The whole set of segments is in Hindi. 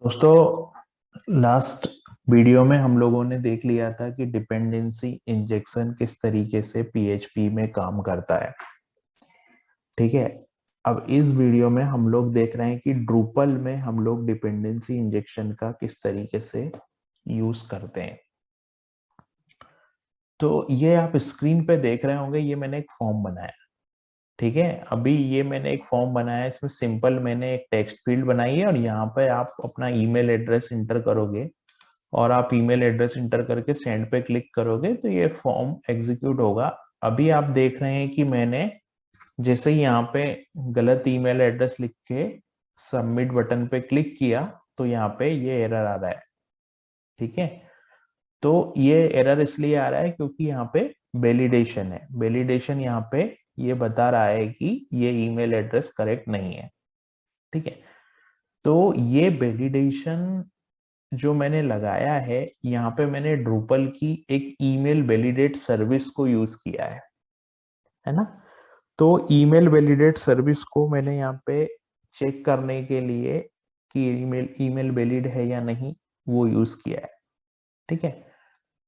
दोस्तों, लास्ट वीडियो में हम लोगों ने देख लिया था कि डिपेंडेंसी इंजेक्शन किस तरीके से पीएचपी में काम करता है। ठीक है। अब इस वीडियो में हम लोग देख रहे हैं कि ड्रूपल में हम लोग डिपेंडेंसी इंजेक्शन का किस तरीके से यूज करते हैं। तो ये आप स्क्रीन पे देख रहे होंगे, ये मैंने एक फॉर्म बनाया। ठीक है। अभी ये मैंने एक फॉर्म बनाया है, इसमें सिंपल मैंने एक टेक्स्ट फील्ड बनाई है और यहाँ पे आप अपना ईमेल एड्रेस इंटर करोगे और आप ईमेल एड्रेस इंटर करके सेंड पे क्लिक करोगे तो ये फॉर्म एग्जीक्यूट होगा। अभी आप देख रहे हैं कि मैंने जैसे ही यहाँ पे गलत ईमेल एड्रेस लिख के सबमिट बटन पे क्लिक किया तो यहाँ पे ये एरर आ रहा है। ठीक है। तो ये एरर इसलिए आ रहा है क्योंकि यहाँ पे वैलिडेशन है। वैलिडेशन यहाँ पे ये बता रहा है कि ये ईमेल एड्रेस करेक्ट नहीं है। ठीक है। तो ये वैलिडेशन जो मैंने लगाया है, यहाँ पे मैंने ड्रूपल की एक ईमेल वैलिडेट सर्विस को यूज किया है ना। तो ईमेल वैलिडेट सर्विस को मैंने यहाँ पे चेक करने के लिए कि ईमेल ईमेल वैलिड है या नहीं, वो यूज किया है। ठीक है।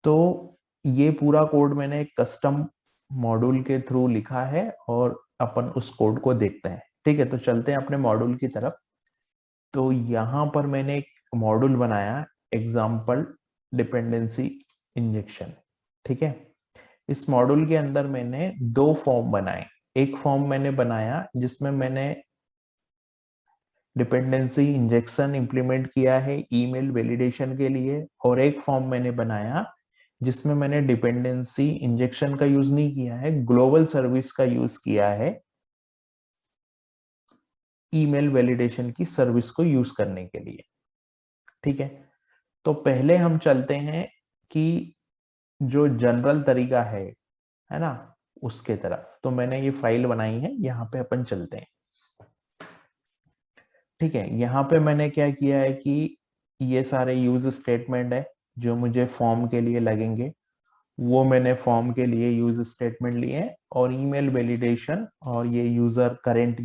तो ये पूरा कोड मैंने एक कस्टम मॉड्यूल के थ्रू लिखा है और अपन उस कोड को देखते हैं। ठीक है। तो चलते हैं अपने मॉड्यूल की तरफ। तो यहाँ पर मैंने एक मॉड्यूल बनाया, एग्जाम्पल डिपेंडेंसी इंजेक्शन। ठीक है। इस मॉड्यूल के अंदर मैंने दो फॉर्म बनाए। एक फॉर्म मैंने बनाया जिसमें मैंने डिपेंडेंसी इंजेक्शन इंप्लीमेंट किया है ईमेल वैलिडेशन के लिए, और एक फॉर्म मैंने बनाया जिसमें मैंने डिपेंडेंसी इंजेक्शन का यूज नहीं किया है, ग्लोबल सर्विस का यूज किया है ईमेल वैलिडेशन की सर्विस को यूज करने के लिए। ठीक है। तो पहले हम चलते हैं कि जो जनरल तरीका है ना, उसके तरफ। तो मैंने ये फाइल बनाई है, यहाँ पे अपन चलते हैं। ठीक है। यहाँ पे मैंने क्या किया है कि ये सारे यूज स्टेटमेंट है जो मुझे फॉर्म के लिए लगेंगे, वो मैंने फॉर्म के लिए यूज स्टेटमेंट लिए हैं। और ईमेल वैलिडेशन और ये यूजर करंट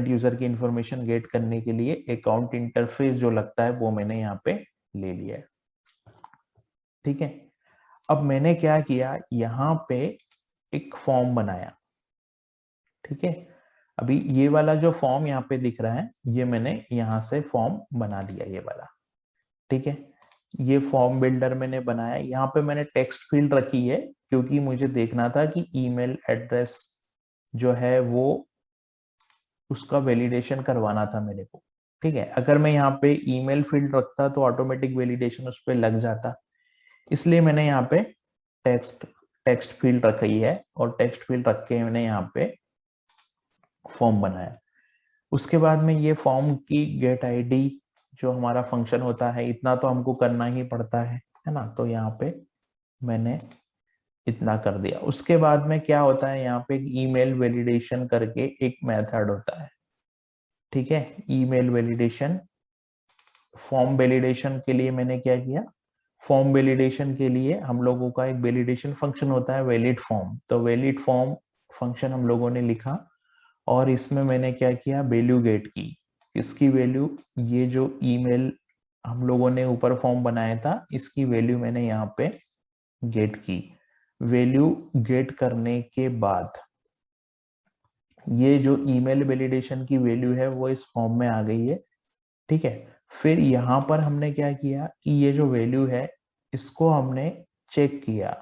यूजर की इंफॉर्मेशन गेट करने के लिए अकाउंट इंटरफेस जो लगता है वो मैंने यहाँ पे ले लिया है। ठीक है। अब मैंने क्या किया, यहाँ पे एक फॉर्म बनाया। ठीक है। अभी ये वाला जो फॉर्म यहाँ पे दिख रहा है, ये मैंने यहाँ से फॉर्म बना दिया, ये वाला। ठीक है। ये फॉर्म बिल्डर मैंने बनाया। यहाँ पे मैंने टेक्स्ट फील्ड रखी है क्योंकि मुझे देखना था कि ईमेल एड्रेस जो है वो उसका वैलिडेशन करवाना था मेरे को। ठीक है। अगर मैं यहाँ पे ईमेल फील्ड रखता तो ऑटोमेटिक वैलिडेशन उस पर लग जाता, इसलिए मैंने यहाँ पे टेक्स्ट टेक्स्ट फील्ड रखी है और टेक्स्ट फील्ड रख के मैंने यहाँ पे फॉर्म बनाया। उसके बाद में ये फॉर्म की गेट आईडी जो हमारा फंक्शन होता है, इतना तो हमको करना ही पड़ता है ना। तो यहाँ पे मैंने इतना कर दिया। उसके बाद में क्या होता है, यहाँ पे ईमेल वैलिडेशन करके एक मेथड होता है। ठीक है। ईमेल वैलिडेशन, फॉर्म वैलिडेशन के लिए मैंने क्या किया, फॉर्म वैलिडेशन के लिए हम लोगों का एक वैलिडेशन फंक्शन होता है वैलिड फॉर्म। तो वैलिड फॉर्म फंक्शन हम लोगों ने लिखा और इसमें मैंने क्या किया, वैल्यू गेट की। इसकी वैल्यू, ये जो ईमेल हम लोगों ने ऊपर फॉर्म बनाया था, इसकी वैल्यू मैंने यहाँ पे गेट की। वैल्यू गेट करने के बाद ये जो ईमेल वैलिडेशन की वैल्यू है वो इस फॉर्म में आ गई है। ठीक है। फिर यहाँ पर हमने क्या किया कि ये जो वैल्यू है इसको हमने चेक किया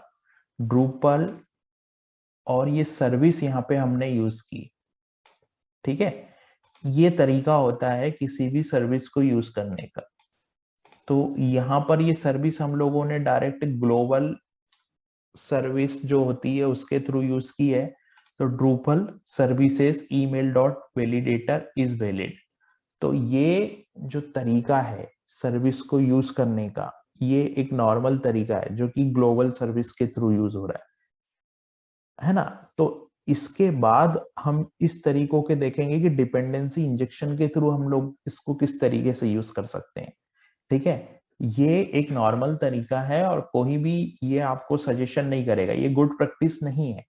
ड्रूपल, और ये सर्विस यहाँ पे हमने यूज की। ठीक है। ये तरीका होता है किसी भी सर्विस को यूज करने का। तो यहाँ पर ये सर्विस हम लोगों ने डायरेक्ट ग्लोबल सर्विस जो होती है उसके थ्रू यूज की है। तो Drupal services email dot validator is valid. तो ये जो तरीका है सर्विस को यूज करने का, ये एक नॉर्मल तरीका है जो कि ग्लोबल सर्विस के थ्रू यूज हो रहा है ना। तो इसके बाद हम इस तरीकों के देखेंगे कि डिपेंडेंसी इंजेक्शन के थ्रू हम लोग इसको किस तरीके से यूज कर सकते हैं। ठीक है। ये एक नॉर्मल तरीका है और कोई भी ये आपको सजेशन नहीं करेगा, ये गुड प्रैक्टिस नहीं है।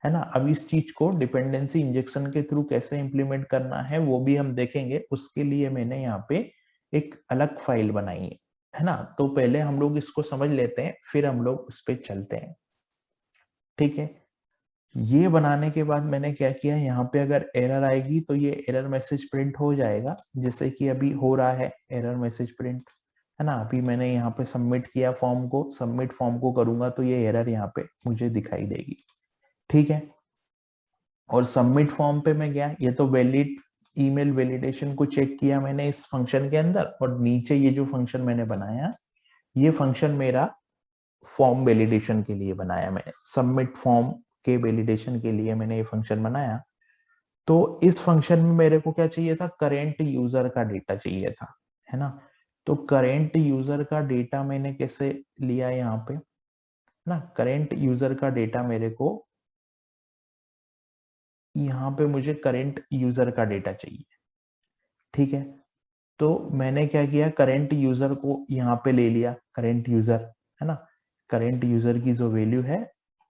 है ना। अब इस चीज को डिपेंडेंसी इंजेक्शन के थ्रू कैसे इंप्लीमेंट करना है वो भी हम देखेंगे। उसके लिए मैंने यहाँ पे एक अलग फाइल बनाई है ना। तो पहले हम लोग इसको समझ लेते हैं, फिर हम लोग उस पर चलते हैं, ठीक है। ये बनाने के बाद मैंने क्या किया, यहाँ पे अगर एरर आएगी तो ये एरर मैसेज प्रिंट हो जाएगा, जैसे कि अभी हो रहा है एरर मैसेज प्रिंट, है ना। अभी मैंने यहाँ पे सबमिट किया फॉर्म को, सबमिट फॉर्म को करूंगा तो ये एरर यहाँ पे मुझे दिखाई देगी, ठीक है। और सबमिट फॉर्म पे मैं गया, ये तो वैलिड ईमेल वैलिडेशन को चेक किया मैंने इस फंक्शन के अंदर, और नीचे ये जो फंक्शन मैंने बनाया, ये फंक्शन मेरा फॉर्म वैलिडेशन के लिए बनाया मैंने, सबमिट फॉर्म के वैलिडेशन के लिए मैंने ये फंक्शन बनाया। तो इस फंक्शन में मेरे को क्या चाहिए था, करेंट यूजर का डेटा चाहिए था, है ना। तो करेंट यूजर का डेटा मैंने कैसे लिया यहाँ पे ना, करेंट यूजर का डेटा मेरे को, यहाँ पे मुझे करेंट यूजर का डेटा चाहिए, ठीक है। तो मैंने क्या किया, करेंट यूजर को यहाँ पे ले लिया, करेंट यूजर, है ना। करेंट यूजर की जो वैल्यू है,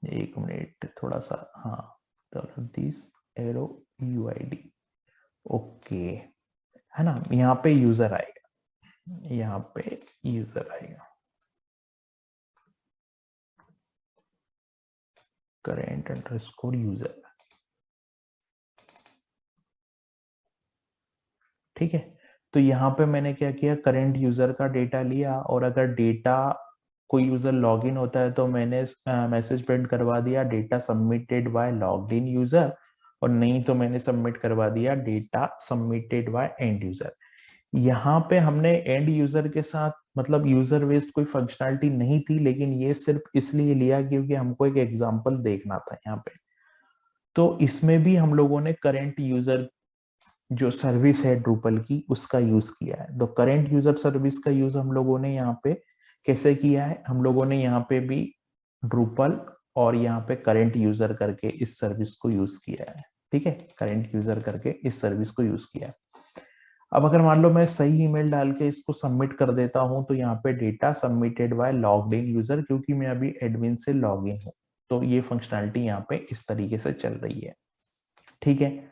एक मिनट थोड़ा सा, हाँ, $30 एरो UID, ओके, है ना। यहाँ पे यूजर आएगा, यहाँ पे यूजर आएगा, करेंट अंडरस्कोर यूजर, ठीक है। तो यहाँ पे मैंने क्या किया, करंट यूजर का डेटा लिया, और अगर डेटा कोई यूजर लॉगिन होता है तो मैंने मैसेज प्रिंट करवा दिया data submitted by logged in user, और नहीं तो मैंने सबमिट करवा दिया data submitted by and user. यहाँ पे हमने एंड यूजर के साथ मतलब यूजर बेस्ड कोई फंक्शनैलिटी नहीं थी, लेकिन ये सिर्फ इसलिए लिया क्योंकि हमको एक एग्जांपल देखना था यहाँ पे। तो इसमें भी हम लोगों ने करंट यूजर जो सर्विस है ड्रूपल की उसका यूज किया है। तो करंट यूजर सर्विस का यूज हम लोगों ने यहाँ पे कैसे किया है, हम लोगों ने यहाँ पे भी ड्रूपल और यहाँ पे करंट यूजर करके इस सर्विस को यूज किया है, ठीक है। करंट यूजर करके इस सर्विस को यूज किया है। अब अगर मान लो मैं सही ईमेल डाल के इसको सबमिट कर देता हूं तो यहाँ पे data submitted by logged in user, क्योंकि मैं अभी एडमिन से लॉग इन हूँ, तो ये फंक्शनैलिटी यहाँ पे इस तरीके से चल रही है, ठीक है।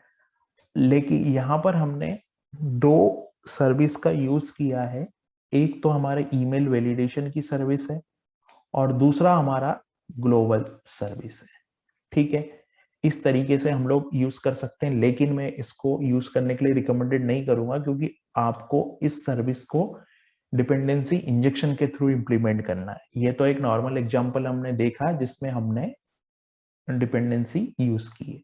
लेकिन यहाँ पर हमने दो सर्विस का यूज किया है, एक तो हमारे ईमेल वैलिडेशन की सर्विस है और दूसरा हमारा ग्लोबल सर्विस है, ठीक है। इस तरीके से हम लोग यूज कर सकते हैं, लेकिन मैं इसको यूज करने के लिए रिकमेंडेड नहीं करूंगा, क्योंकि आपको इस सर्विस को डिपेंडेंसी इंजेक्शन के थ्रू इंप्लीमेंट करना है। ये तो एक नॉर्मल एग्जांपल हमने देखा जिसमें हमने डिपेंडेंसी यूज की है,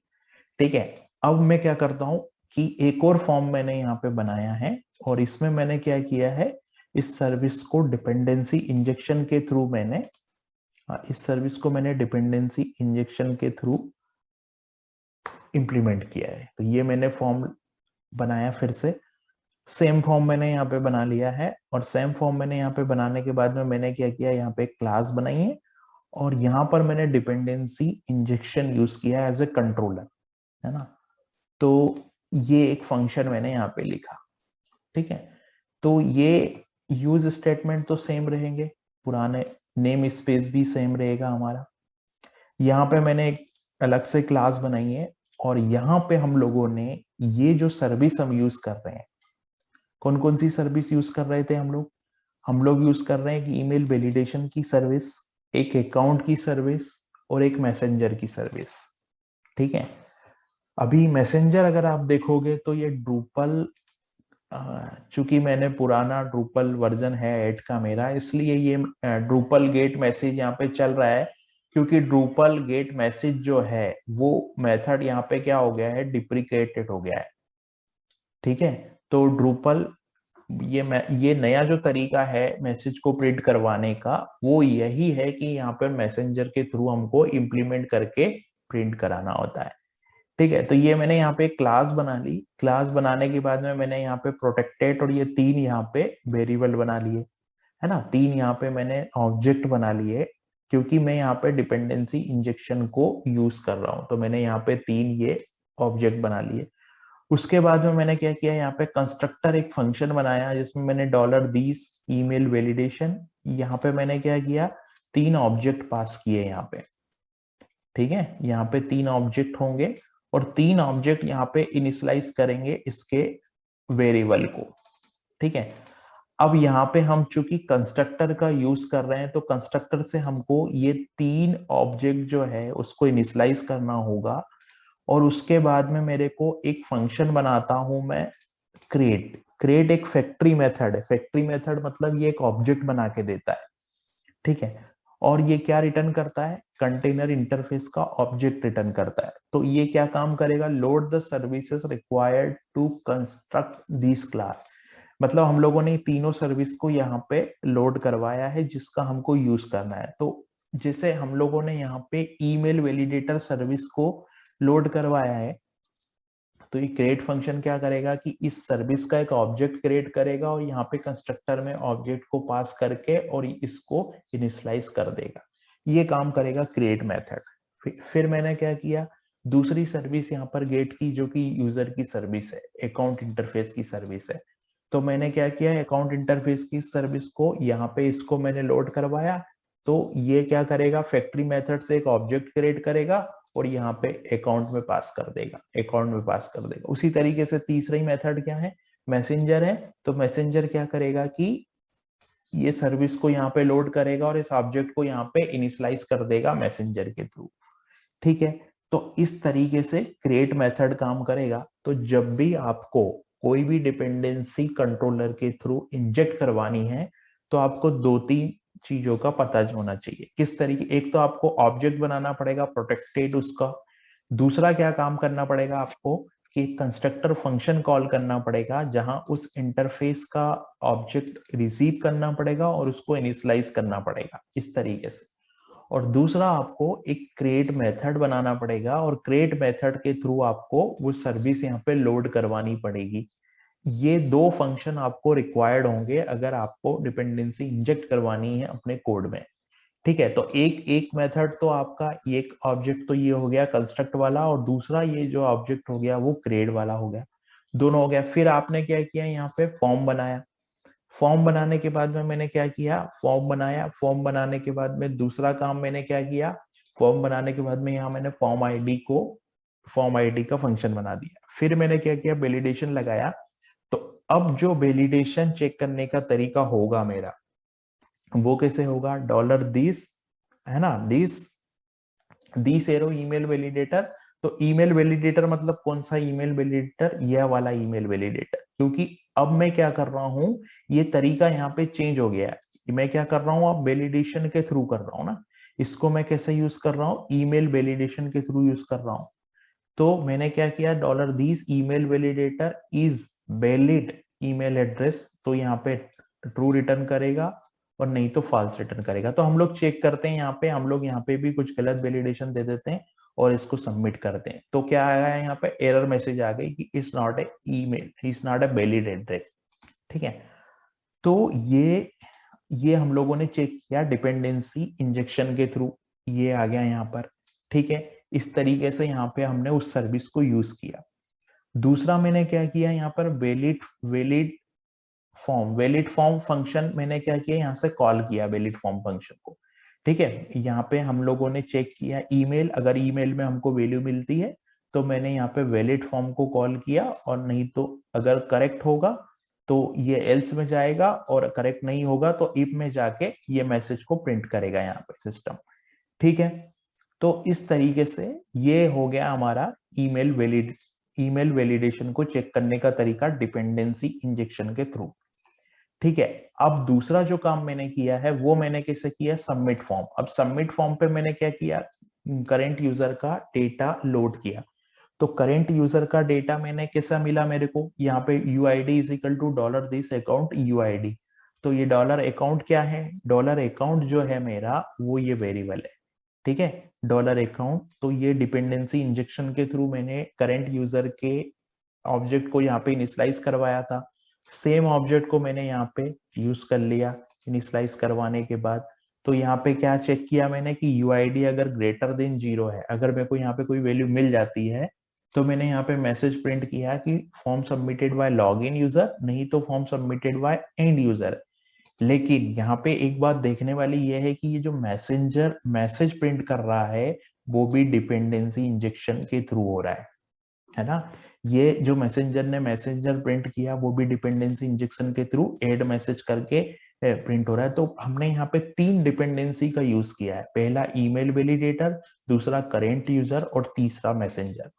ठीक है। अब मैं क्या करता हूं कि एक और फॉर्म मैंने यहाँ पे बनाया है, और इसमें मैंने क्या किया है, इस सर्विस को डिपेंडेंसी इंजेक्शन के थ्रू मैंने, इस सर्विस को मैंने डिपेंडेंसी इंजेक्शन के थ्रू इंप्लीमेंट किया है। तो ये मैंने फॉर्म बनाया, फिर से सेम फॉर्म मैंने यहाँ पे बना लिया है, और सेम फॉर्म मैंने यहाँ पे बनाने के बाद में मैंने क्या किया, यहाँ पे एक क्लास बनाई है, और यहाँ पर मैंने डिपेंडेंसी इंजेक्शन यूज किया है एज ए कंट्रोलर, है ना। तो ये एक फंक्शन मैंने यहाँ पे लिखा, ठीक है। तो ये यूज स्टेटमेंट तो सेम रहेंगे, पुराने नेम स्पेस भी सेम रहेगा हमारा। यहाँ पे मैंने एक अलग से क्लास बनाई है, और यहाँ पे हम लोगों ने ये जो सर्विस हम यूज कर रहे हैं, कौन कौन सी सर्विस यूज कर रहे थे हम लोग यूज कर रहे हैं कि ईमेल वैलिडेशन की सर्विस, एक अकाउंट की सर्विस, और एक मैसेंजर की सर्विस, ठीक है। अभी मैसेंजर अगर आप देखोगे तो ये ड्रूपल, चूंकि मैंने पुराना ड्रूपल वर्जन है ऐड का मेरा, इसलिए ये ड्रूपल गेट मैसेज यहाँ पे चल रहा है, क्योंकि ड्रूपल गेट मैसेज जो है वो मेथड यहाँ पे क्या हो गया है, डिप्रिकेटेड हो गया है, ठीक है। तो ड्रूपल ये नया जो तरीका है मैसेज को प्रिंट करवाने का, वो यही है कि यहाँ पे मैसेंजर के थ्रू हमको इम्प्लीमेंट करके प्रिंट कराना होता है, ठीक है। तो ये मैंने यहाँ पे क्लास बना ली, क्लास बनाने के बाद में मैंने यहाँ पे प्रोटेक्टेड और ये तीन यहाँ पे वेरिएबल बना लिए, है ना। तीन यहाँ पे मैंने ऑब्जेक्ट बना लिए, क्योंकि मैं यहाँ पे डिपेंडेंसी इंजेक्शन को यूज कर रहा हूँ, तो मैंने यहाँ पे तीन ये ऑब्जेक्ट बना लिए। उसके बाद में मैंने क्या किया, यहाँ पे कंस्ट्रक्टर एक फंक्शन बनाया जिसमें मैंने $these ईमेल वैलिडेशन, यहाँ पे मैंने क्या किया, तीन ऑब्जेक्ट पास किए यहाँ पे, ठीक है, यहाँ पे 3 ऑब्जेक्ट होंगे और 3 ऑब्जेक्ट यहाँ पे इनिशियलाइज करेंगे इसके वेरिएबल को। ठीक है, अब यहाँ पे हम चूंकि कंस्ट्रक्टर का यूज कर रहे हैं तो कंस्ट्रक्टर से हमको ये 3 ऑब्जेक्ट जो है उसको इनिशियलाइज करना होगा और उसके बाद में मेरे को एक फंक्शन बनाता हूं मैं क्रिएट। क्रिएट एक फैक्ट्री मेथड है। फैक्ट्री मेथड मतलब ये एक ऑब्जेक्ट बना के देता है। ठीक है, और ये क्या रिटर्न करता है? कंटेनर इंटरफेस का ऑब्जेक्ट रिटर्न करता है। तो ये क्या काम करेगा? Load the services required to construct this class. मतलब हम लोगों ने तीनों सर्विस को यहाँ पे लोड करवाया है जिसका हमको यूज करना है। तो जैसे हम लोगों ने यहाँ पे ईमेल वैलिडेटर सर्विस को लोड करवाया है, तो ये क्रिएट फंक्शन क्या करेगा कि इस सर्विस का एक ऑब्जेक्ट क्रिएट करेगा और यहाँ पे कंस्ट्रक्टर में ऑब्जेक्ट को पास करके और इसको इनिशियलाइज कर देगा। ये काम करेगा क्रिएट मेथड। फिर मैंने क्या किया, दूसरी सर्विस यहाँ पर गेट की जो कि यूजर की सर्विस है, अकाउंट इंटरफेस की सर्विस है। तो मैंने क्या किया, अकाउंट इंटरफेस की सर्विस को यहाँ पे इसको मैंने लोड करवाया। तो ये क्या करेगा, फैक्ट्री मेथड से एक ऑब्जेक्ट क्रिएट करेगा और यहाँ पे अकाउंट में पास कर देगा, अकाउंट में पास कर देगा। उसी तरीके से तीसरा ही मेथड क्या है, मैसेंजर है। तो मैसेंजर क्या करेगा कि ये सर्विस को यहाँ पे लोड करेगा और इस ऑब्जेक्ट को यहाँ पे इनिशियलाइज कर देगा मैसेंजर के थ्रू। ठीक है, तो इस तरीके से क्रिएट मेथड काम करेगा। तो जब भी आपको कोई भी डिपेंडेंसी कंट्रोलर के थ्रू इंजेक्ट करवानी है तो आपको 2-3 चीजों का पता होना चाहिए। किस तरीके, एक तो आपको ऑब्जेक्ट बनाना पड़ेगा प्रोटेक्टेड उसका। दूसरा क्या काम करना पड़ेगा आपको कि कंस्ट्रक्टर फंक्शन कॉल करना पड़ेगा जहां उस इंटरफेस का ऑब्जेक्ट रिसीव करना पड़ेगा और उसको इनिशियलाइज करना पड़ेगा इस तरीके से। और दूसरा आपको एक क्रिएट मेथड बनाना पड़ेगा और क्रिएट मेथड के थ्रू आपको वो सर्विस यहाँ पे लोड करवानी पड़ेगी। ये 2 फंक्शन आपको रिक्वायर्ड होंगे अगर आपको डिपेंडेंसी इंजेक्ट करवानी है अपने कोड में। ठीक है, तो एक एक मेथड तो आपका, एक ऑब्जेक्ट तो ये हो गया कंस्ट्रक्ट वाला और दूसरा ये जो ऑब्जेक्ट हो गया वो क्रिएट वाला हो गया, दोनों हो गया। फिर आपने क्या किया, यहाँ पे फॉर्म बनाया। फॉर्म बनाने के बाद में मैंने क्या किया, फॉर्म बनाया। फॉर्म बनाने के बाद में दूसरा काम मैंने क्या किया, फॉर्म बनाने के बाद में यहाँ मैंने फॉर्म आईडी का फंक्शन बना दिया। फिर मैंने क्या किया, वैलिडेशन लगाया। तो अब जो वैलिडेशन चेक करने का तरीका होगा मेरा, वो कैसे होगा, $this है ना, दिस एरो ईमेल वैलिडेटर। तो ईमेल वैलिडेटर मतलब कौन सा ईमेल वैलिडेटर, यह वाला ईमेल वैलिडेटर। क्योंकि अब मैं क्या कर रहा हूं, ये तरीका यहाँ पे चेंज हो गया है। मैं क्या कर रहा हूँ, अब वैलिडेशन के थ्रू कर रहा हूँ ना। इसको मैं कैसे यूज कर रहा हूँ, ईमेल वैलिडेशन के थ्रू यूज कर रहा हूँ। तो मैंने क्या किया, $this email validator is valid email address. तो यहाँ पे ट्रू रिटर्न करेगा और नहीं तो फॉल्स रिटर्न करेगा। तो हम लोग चेक करते हैं, यहाँ पे हम लोग यहाँ पे भी कुछ गलत वैलिडेशन दे देते हैं और इसको सबमिट करते हैं। तो क्या आया है, यहाँ पे एरर मैसेज आ गई कि it's not a email, it's not a valid address. ठीक है, तो ये हम लोगों ने चेक किया डिपेंडेंसी इंजेक्शन के थ्रू, ये आ गया यहाँ पर। ठीक है, इस तरीके से यहाँ पे हमने उस सर्विस को यूज किया। दूसरा मैंने क्या किया, यहाँ पर वैलिड फॉर्म फंक्शन मैंने क्या किया, यहाँ से कॉल किया वैलिड फॉर्म फंक्शन को। ठीक है, यहाँ पे हम लोगों ने चेक किया ईमेल, अगर ईमेल में हमको वैल्यू मिलती है तो मैंने यहाँ पे वैलिड फॉर्म को कॉल किया, और नहीं तो अगर करेक्ट होगा तो ये एल्स में जाएगा और करेक्ट नहीं होगा तो इफ में जाके ये मैसेज को प्रिंट करेगा यहाँ पे सिस्टम। ठीक है, तो इस तरीके से ये हो गया हमारा ईमेल वैलिडेशन को चेक करने का तरीका डिपेंडेंसी इंजेक्शन के थ्रू। ठीक है, अब दूसरा जो काम मैंने किया है वो मैंने कैसे किया, सबमिट फॉर्म। अब सबमिट फॉर्म पे मैंने क्या किया, करंट यूजर का डेटा लोड किया। तो करंट यूजर का डेटा मैंने कैसा मिला मेरे को, यहाँ पे UID is equal to $this account UID. तो ये डॉलर अकाउंट क्या है, डॉलर अकाउंट जो है मेरा वो ये वेरिएबल है। ठीक है, डॉलर अकाउंट। तो ये डिपेंडेंसी इंजेक्शन के थ्रू मैंने करंट यूजर के ऑब्जेक्ट को यहाँ पे इनिशियलाइज करवाया था। सेम ऑब्जेक्ट को मैंने यहाँ पे यूज कर लिया इनिशियलाइज करवाने के बाद। तो यहाँ पे क्या चेक किया मैंने कि यूआईडी अगर ग्रेटर देन 0 है, अगर मेरे को यहाँ पे कोई वैल्यू मिल जाती है तो मैंने यहाँ पे मैसेज प्रिंट किया कि form submitted by log in user, नहीं तो form submitted by and user. लेकिन यहाँ पे एक बात देखने वाली ये है कि ये जो मैसेंजर मैसेज प्रिंट कर रहा है वो भी डिपेंडेंसी इंजेक्शन के थ्रू हो रहा है ना। ये जो मैसेंजर ने मैसेंजर प्रिंट किया वो भी डिपेंडेंसी इंजेक्शन के थ्रू ऐड मैसेज करके प्रिंट हो रहा है। तो हमने यहाँ पे 3 डिपेंडेंसी का यूज किया है, पहला ईमेल वैलिडेटर, दूसरा करेंट यूजर और तीसरा मैसेंजर।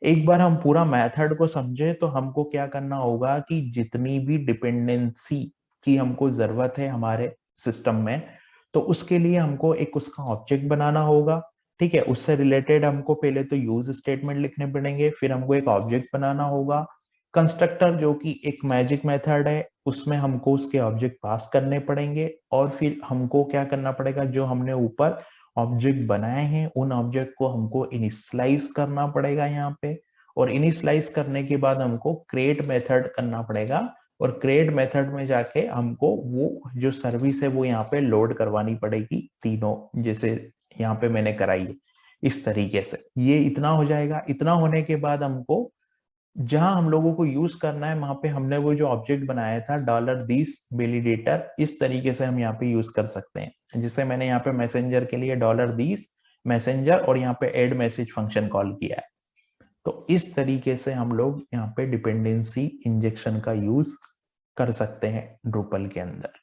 एक बार हम पूरा मेथड को समझे तो हमको क्या करना होगा कि जितनी भी डिपेंडेंसी की हमको जरूरत है हमारे सिस्टम में, तो उसके लिए हमको एक उसका ऑब्जेक्ट बनाना होगा। ठीक है, उससे रिलेटेड हमको पहले तो यूज स्टेटमेंट लिखने पड़ेंगे, फिर हमको एक ऑब्जेक्ट बनाना होगा। कंस्ट्रक्टर जो कि एक मैजिक मेथड है, उसमें हमको उसके ऑब्जेक्ट पास करने पड़ेंगे, और फिर हमको क्या करना पड़ेगा, जो हमने ऊपर ऑब्जेक्ट बनाए हैं उन ऑब्जेक्ट को हमको इनिशियलाइज करना पड़ेगा यहाँ पे, और इनिशियलाइज करने के बाद हमको क्रिएट मेथड करना पड़ेगा, और क्रिएट मेथड में जाके हमको वो जो सर्विस है वो यहाँ पे लोड करवानी पड़ेगी तीनों, जैसे यहाँ पे मैंने कराई है इस तरीके से। ये इतना हो जाएगा। इतना होने के बाद हमको जहां हम लोगों को यूज करना है वहां पे हमने वो जो ऑब्जेक्ट बनाया था $this वैलिडेटर, इस तरीके से हम यहाँ पे यूज कर सकते हैं। जिससे मैंने यहाँ पे मैसेंजर के लिए $this मैसेंजर और यहाँ पे एड मैसेज फंक्शन कॉल किया है। तो इस तरीके से हम लोग यहाँ पे डिपेंडेंसी इंजेक्शन का यूज कर सकते हैं ड्रूपल के अंदर।